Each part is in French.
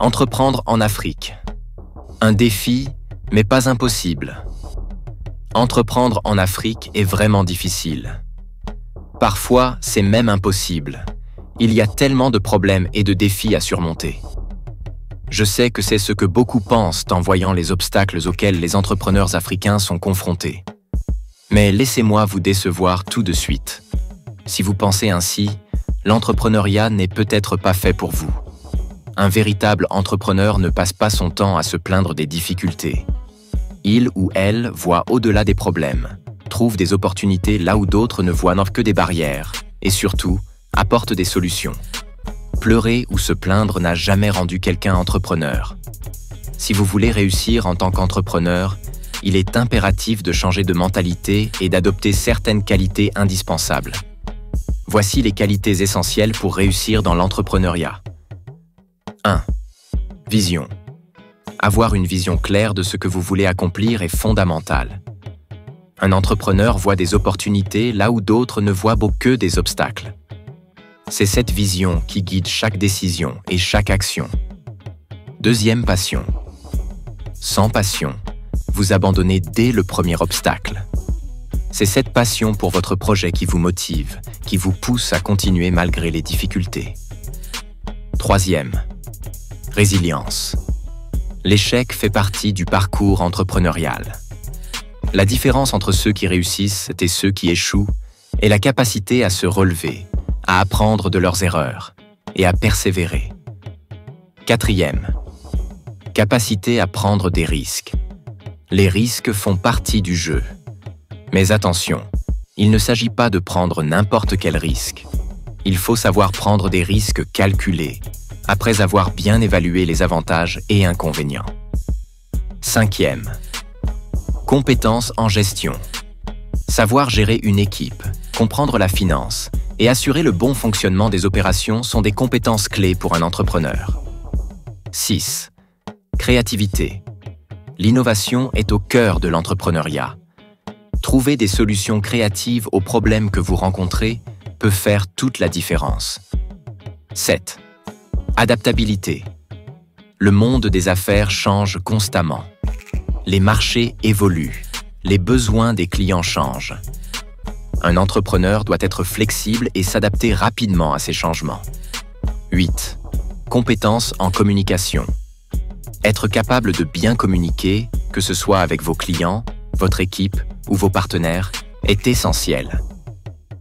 Entreprendre en Afrique. Un défi, mais pas impossible. Entreprendre en Afrique est vraiment difficile. Parfois, c'est même impossible. Il y a tellement de problèmes et de défis à surmonter. Je sais que c'est ce que beaucoup pensent en voyant les obstacles auxquels les entrepreneurs africains sont confrontés. Mais laissez-moi vous décevoir tout de suite. Si vous pensez ainsi, l'entrepreneuriat n'est peut-être pas fait pour vous. Un véritable entrepreneur ne passe pas son temps à se plaindre des difficultés. Il ou elle voit au-delà des problèmes, trouve des opportunités là où d'autres ne voient que des barrières, et surtout, apporte des solutions. Pleurer ou se plaindre n'a jamais rendu quelqu'un entrepreneur. Si vous voulez réussir en tant qu'entrepreneur, il est impératif de changer de mentalité et d'adopter certaines qualités indispensables. Voici les qualités essentielles pour réussir dans l'entrepreneuriat. 1. Vision. Avoir une vision claire de ce que vous voulez accomplir est fondamental. Un entrepreneur voit des opportunités là où d'autres ne voient que des obstacles. C'est cette vision qui guide chaque décision et chaque action. 2. Passion. Sans passion, vous abandonnez dès le premier obstacle. C'est cette passion pour votre projet qui vous motive, qui vous pousse à continuer malgré les difficultés. 3. Résilience. L'échec fait partie du parcours entrepreneurial. La différence entre ceux qui réussissent et ceux qui échouent est la capacité à se relever, à apprendre de leurs erreurs et à persévérer. 4. Capacité à prendre des risques. Les risques font partie du jeu. Mais attention, il ne s'agit pas de prendre n'importe quel risque. Il faut savoir prendre des risques calculés, après avoir bien évalué les avantages et inconvénients. 5. Compétences en gestion. Savoir gérer une équipe, comprendre la finance et assurer le bon fonctionnement des opérations sont des compétences clés pour un entrepreneur. 6. Créativité. L'innovation est au cœur de l'entrepreneuriat. Trouver des solutions créatives aux problèmes que vous rencontrez peut faire toute la différence. 7. Adaptabilité. Le monde des affaires change constamment. Les marchés évoluent. Les besoins des clients changent. Un entrepreneur doit être flexible et s'adapter rapidement à ces changements. 8. Compétences en communication. Être capable de bien communiquer, que ce soit avec vos clients, votre équipe ou vos partenaires, est essentiel.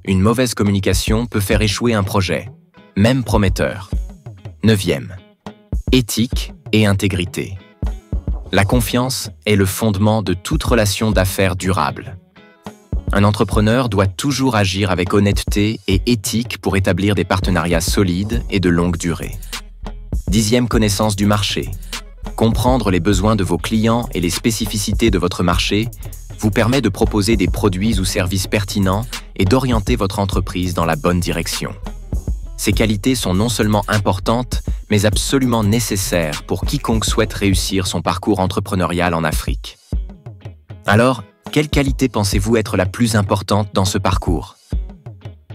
Une mauvaise communication peut faire échouer un projet, même prometteur. 9. Éthique et intégrité. La confiance est le fondement de toute relation d'affaires durable. Un entrepreneur doit toujours agir avec honnêteté et éthique pour établir des partenariats solides et de longue durée. 10. Connaissance du marché. Comprendre les besoins de vos clients et les spécificités de votre marché vous permet de proposer des produits ou services pertinents et d'orienter votre entreprise dans la bonne direction. Ces qualités sont non seulement importantes, mais absolument nécessaires pour quiconque souhaite réussir son parcours entrepreneurial en Afrique. Alors, quelle qualité pensez-vous être la plus importante dans ce parcours?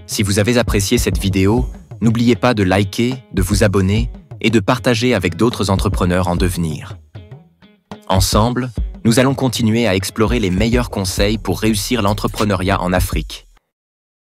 Si vous avez apprécié cette vidéo, n'oubliez pas de liker, de vous abonner et de partager avec d'autres entrepreneurs en devenir. Ensemble, nous allons continuer à explorer les meilleurs conseils pour réussir l'entrepreneuriat en Afrique.